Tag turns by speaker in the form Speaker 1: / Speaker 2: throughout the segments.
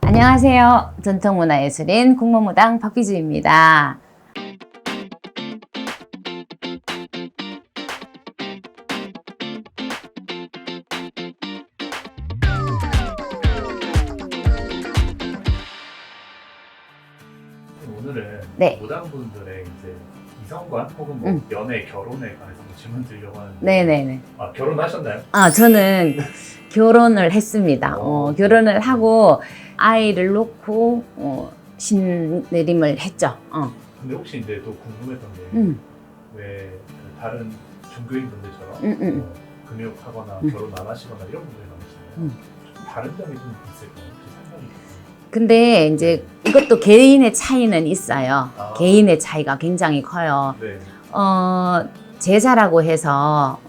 Speaker 1: 안녕하세요. 전통문화예술인 국문무당 박비주입니다.
Speaker 2: 오늘은
Speaker 1: 네.
Speaker 2: 무당분들의 이제 이성관 혹은 뭐 연애, 결혼에 관해서 질문 드리려고 하는데
Speaker 1: 네네네.
Speaker 2: 결혼하셨나요?
Speaker 1: 저는 결혼을 했습니다.
Speaker 2: 어.
Speaker 1: 결혼을 하고 아이를 놓고 신내림을 했죠.
Speaker 2: 근데 혹시 이제 또 궁금했던
Speaker 1: 음.
Speaker 2: 게 왜 다른 종교인 분들처럼 금욕하거나 결혼 안 하시거나 이런 분들이 많으시나요? 좀 다른 점이 좀 있을까요? 혹시 상관이
Speaker 1: 근데 이제 이것도 개인의 차이는 있어요.
Speaker 2: 아.
Speaker 1: 개인의 차이가 굉장히 커요.
Speaker 2: 네.
Speaker 1: 제자라고 해서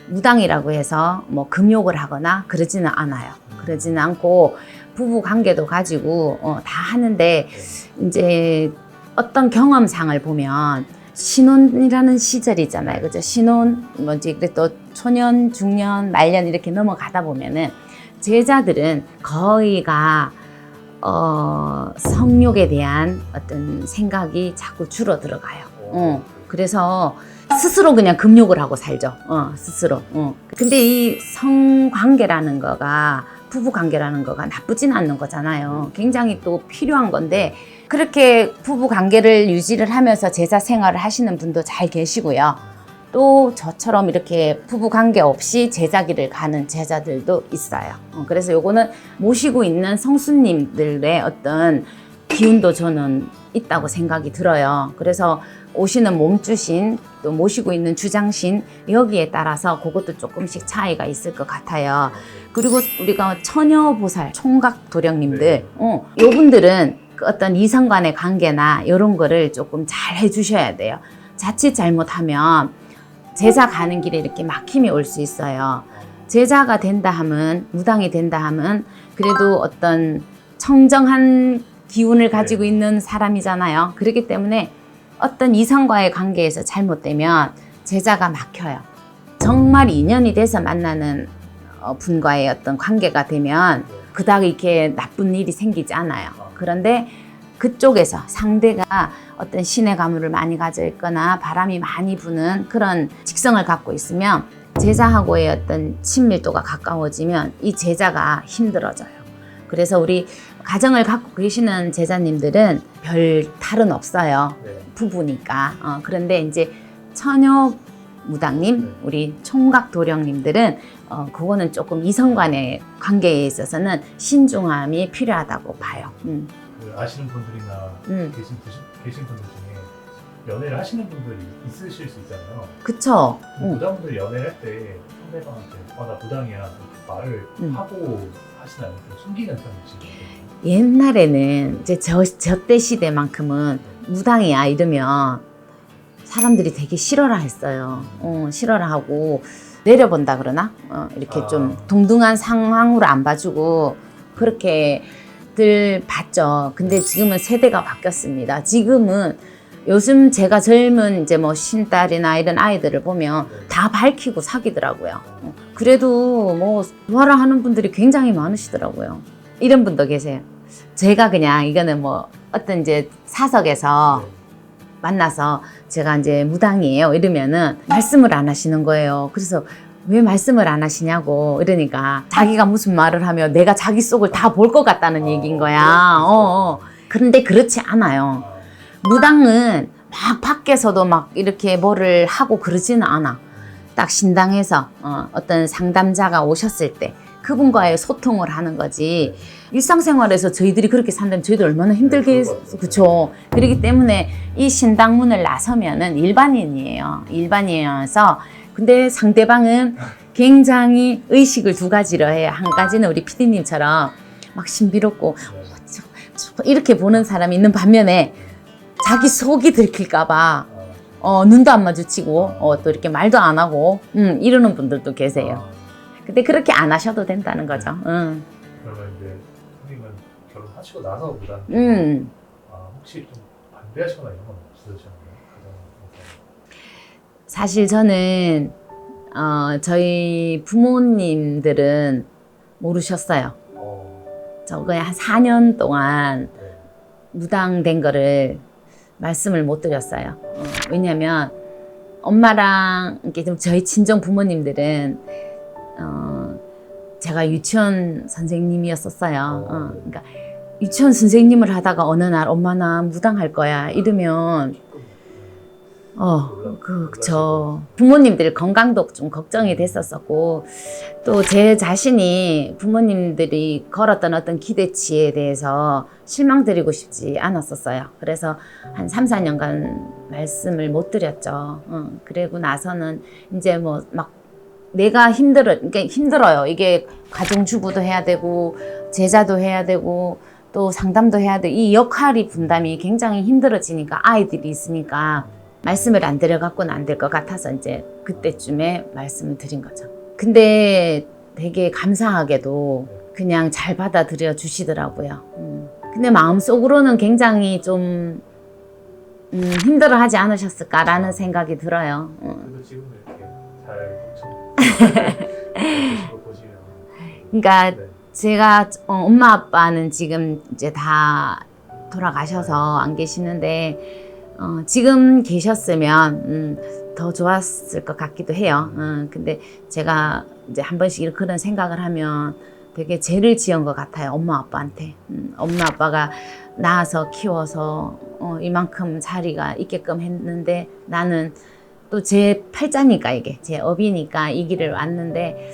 Speaker 1: 무당이라고 해서 뭐 금욕을 하거나 그러지는 않아요. 그러지는 않고 부부 관계도 가지고 다 하는데 이제 어떤 경험상을 보면 신혼이라는 시절이잖아요. 그죠? 신혼, 뭐지, 또 초년, 중년, 말년 이렇게 넘어가다 보면은 제자들은 거의가 성욕에 대한 어떤 생각이 자꾸 줄어들어가요. 그래서 스스로 그냥 금욕을 하고 살죠. 스스로. 근데 이 성관계라는 거가, 부부관계라는 거가 나쁘진 않는 거잖아요. 굉장히 또 필요한 건데, 그렇게 부부관계를 유지를 하면서 제자 생활을 하시는 분도 잘 계시고요. 또 저처럼 이렇게 부부관계 없이 제자기를 가는 제자들도 있어요. 그래서 요거는 모시고 있는 성수님들의 어떤 기운도 저는 있다고 생각이 들어요. 그래서 오시는 몸주신, 또 모시고 있는 주장신, 여기에 따라서 그것도 조금씩 차이가 있을 것 같아요. 그리고 우리가 처녀보살, 총각 도령님들, 요분들은 그 어떤 이성 간의 관계나 이런 거를 조금 잘 해주셔야 돼요. 자칫 잘못하면 제자 가는 길에 이렇게 막힘이 올 수 있어요. 제자가 된다 하면, 무당이 된다 하면 그래도 어떤 청정한 기운을 가지고 있는 사람이잖아요. 그렇기 때문에 어떤 이성과의 관계에서 잘못되면 제자가 막혀요. 정말 인연이 돼서 만나는 분과의 어떤 관계가 되면 그닥 이렇게 나쁜 일이 생기지 않아요. 그런데 그쪽에서 상대가 어떤 신의 가물을 많이 가져 있거나 바람이 많이 부는 그런 직성을 갖고 있으면 제자하고의 어떤 친밀도가 가까워지면 이 제자가 힘들어져요. 그래서 우리 가정을 갖고 계시는 제자님들은 별 탈은 없어요. 부부니까. 그런데 이제 처녀 무당님, 우리 총각 도령님들은 그거는 조금 이성 간의 관계에 있어서는 신중함이 필요하다고 봐요.
Speaker 2: 아시는 분들이나 계신 분들 중에 연애를 하시는 분들이 있으실 수 있잖아요.
Speaker 1: 그쵸?
Speaker 2: 무당분들 연애를 할 때 상대방한테 나 무당이야 이렇게 말을 하고 하시나요? 좀 숨기는 편이시나요?
Speaker 1: 옛날에는 이제 저 때 시대만큼은 무당이야 이러면 사람들이 되게 싫어라 했어요. 싫어라 하고 내려본다 그러나? 이렇게 좀 동등한 상황으로 안 봐주고 그렇게들 봤죠. 근데 지금은 세대가 바뀌었습니다. 지금은 요즘 제가 젊은 이제 뭐 신딸이나 이런 아이들을 보면 다 밝히고 사귀더라고요. 그래도 뭐 좋아라 하는 분들이 굉장히 많으시더라고요. 이런 분도 계세요. 제가 그냥 이거는 뭐 어떤 이제 사석에서 만나서 제가 이제 무당이에요 이러면은 말씀을 안 하시는 거예요. 그래서 왜 말씀을 안 하시냐고 이러니까 자기가 무슨 말을 하면 내가 자기 속을 다 볼 것 같다는 얘기인 거야. 그런데 그렇지 않아요. 무당은 막 밖에서도 막 이렇게 뭐를 하고 그러지는 않아. 딱 신당에서 어떤 상담자가 오셨을 때 그분과의 소통을 하는 거지. 일상생활에서 저희들이 그렇게 산다면 저희들 얼마나 힘들게 그렇죠. 그렇기 때문에 이 신당문을 나서면은 일반인이에요. 일반인이어서 근데 상대방은 굉장히 의식을 두 가지로 해요. 한 가지는 우리 PD님처럼 막 신비롭고 이렇게 보는 사람이 있는 반면에 자기 속이 들킬까봐 눈도 안 마주치고 또 이렇게 말도 안 하고 이러는 분들도 계세요. 근데 그렇게 안 하셔도 된다는 거죠.
Speaker 2: 그러면 이제 선생님은 결혼하시고 나서 무당 혹시 좀 반대하시거나 이런 건 없으셨나요?
Speaker 1: 사실 저는 저희 부모님들은 모르셨어요. 저거에 한 4년 동안
Speaker 2: 네.
Speaker 1: 무당된 거를 말씀을 못 드렸어요. 왜냐면 엄마랑 이렇게 좀 저희 친정 부모님들은 제가 유치원 선생님이었었어요. 그러니까 유치원 선생님을 하다가 어느 날 엄마 나 무당할 거야 이러면 저 부모님들 건강도 좀 걱정이 됐었었고 또 제 자신이 부모님들이 걸었던 어떤 기대치에 대해서 실망드리고 싶지 않았었어요. 그래서 한 3, 4년간 말씀을 못 드렸죠. 그리고 나서는 이제 뭐 막 내가 그러니까 힘들어요. 이게 가정주부도 해야 되고 제자도 해야 되고 또 상담도 해야 되고 이 역할이 분담이 굉장히 힘들어지니까 아이들이 있으니까 말씀을 안 드려갖고는 안 될 것 같아서 이제 그때쯤에 말씀을 드린 거죠. 근데 되게 감사하게도 그냥 잘 받아들여 주시더라고요. 근데 마음속으로는 굉장히 좀 힘들어하지 않으셨을까라는 생각이 들어요.
Speaker 2: 그래도 지금 이렇게 잘 보시면
Speaker 1: 그러니까
Speaker 2: 네.
Speaker 1: 제가 엄마 아빠는 지금 이제 다 돌아가셔서 안 계시는데 지금 계셨으면 더 좋았을 것 같기도 해요. 근데 제가 이제 한 번씩 그런 생각을 하면 되게 죄를 지은 것 같아요. 엄마 아빠한테. 엄마 아빠가 낳아서 키워서 이만큼 자리가 있게끔 했는데 나는 또 제 팔자니까 이게 제 업이니까 이 길을 왔는데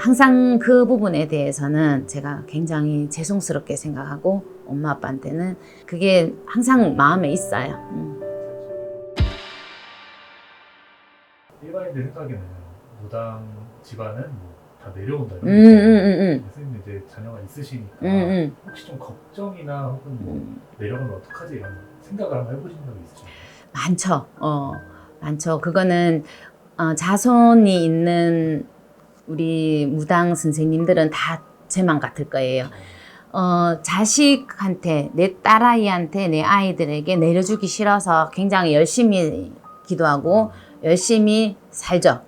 Speaker 1: 항상 그 부분에 대해서는 제가 굉장히 죄송스럽게 생각하고 엄마 아빠한테는 그게 항상 마음에 있어요.
Speaker 2: 일반인들 생각에는 무당 집안은 뭐 다 내려온다 이런 선생님 이제 자녀가 있으시니까 혹시 좀 걱정이나 혹은 뭐 내려가면 어떡하지 이런 생각을 한번 해보신 적이 있으신가요?
Speaker 1: 많죠. 많죠. 그거는 자손이 있는 우리 무당 선생님들은 다 제 맘 같을 거예요. 자식한테, 내 딸아이한테, 내 아이들에게 내려주기 싫어서 굉장히 열심히 기도하고 열심히 살죠.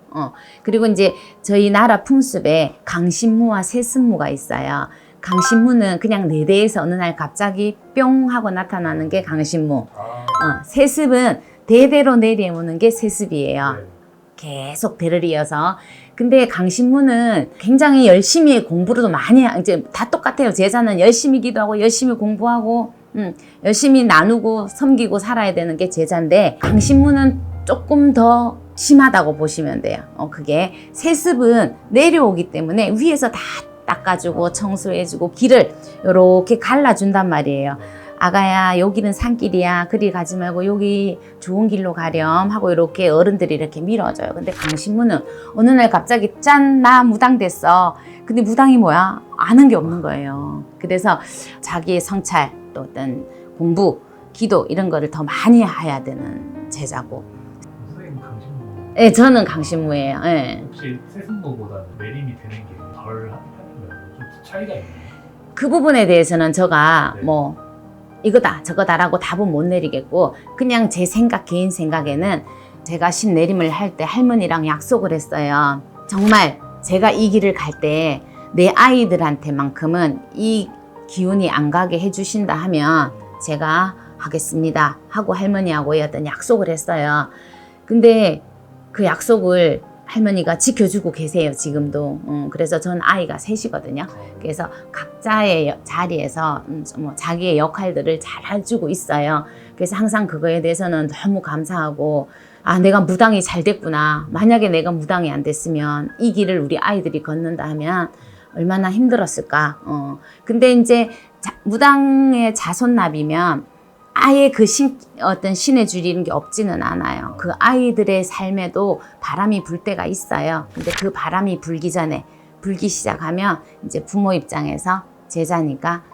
Speaker 1: 그리고 이제 저희 나라 풍습에 강신무와 세습무가 있어요. 강신무는 그냥 내 대에서 어느 날 갑자기 뿅 하고 나타나는 게 강신무. 세습은 대대로 내려오는 게 세습이에요.
Speaker 2: 네.
Speaker 1: 계속 대를 이어서. 근데 강신무는 굉장히 열심히 공부를 많이 이제 다 똑같아요. 제자는 열심히 기도하고 열심히 공부하고 열심히 나누고 섬기고 살아야 되는 게 제자인데 강신무는 조금 더 심하다고 보시면 돼요. 그게 세습은 내려오기 때문에 위에서 다 닦아주고 청소해주고 길을 이렇게 갈라준단 말이에요. 아가야 여기는 산길이야. 그리 가지 말고 여기 좋은 길로 가렴 하고 이렇게 어른들이 이렇게 밀어줘요. 근데 강신무는 어느 날 갑자기 짠 나 무당 됐어. 근데 무당이 뭐야? 아는 게 없는 거예요. 그래서 자기의 성찰 또 어떤 공부 기도 이런 거를 더 많이 해야 되는 제자고.
Speaker 2: 선생님 강신무
Speaker 1: 네, 저는 강신무예요. 네.
Speaker 2: 혹시 세습무보다는 내림이 되는 게 덜 하는 편인가요? 좀 차이가 있나요?
Speaker 1: 그 부분에 대해서는 제가
Speaker 2: 네.
Speaker 1: 뭐 이거다 저거다라고 답은 못 내리겠고 그냥 제 생각 개인 생각에는 제가 신내림을 할 때 할머니랑 약속을 했어요. 정말 제가 이 길을 갈 때 내 아이들한테만큼은 이 기운이 안 가게 해주신다 하면 제가 하겠습니다 하고 할머니하고 어떤 약속을 했어요. 근데 그 약속을 할머니가 지켜주고 계세요 지금도. 그래서 전 아이가 셋이거든요. 그래서 각자의 자리에서 뭐 자기의 역할들을 잘 해주고 있어요. 그래서 항상 그거에 대해서는 너무 감사하고 내가 무당이 잘 됐구나. 만약에 내가 무당이 안 됐으면 이 길을 우리 아이들이 걷는다 하면 얼마나 힘들었을까. 근데 이제 무당의 자손납이면 아예 그 어떤 신의 줄이는 게 없지는 않아요. 그 아이들의 삶에도 바람이 불 때가 있어요. 근데 그 바람이 불기 시작하면 이제 부모 입장에서 제자니까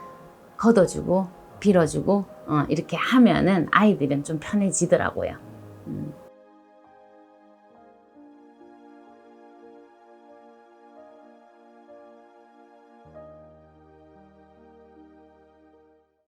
Speaker 1: 걷어주고 빌어주고 이렇게 하면은 아이들은 좀 편해지더라고요.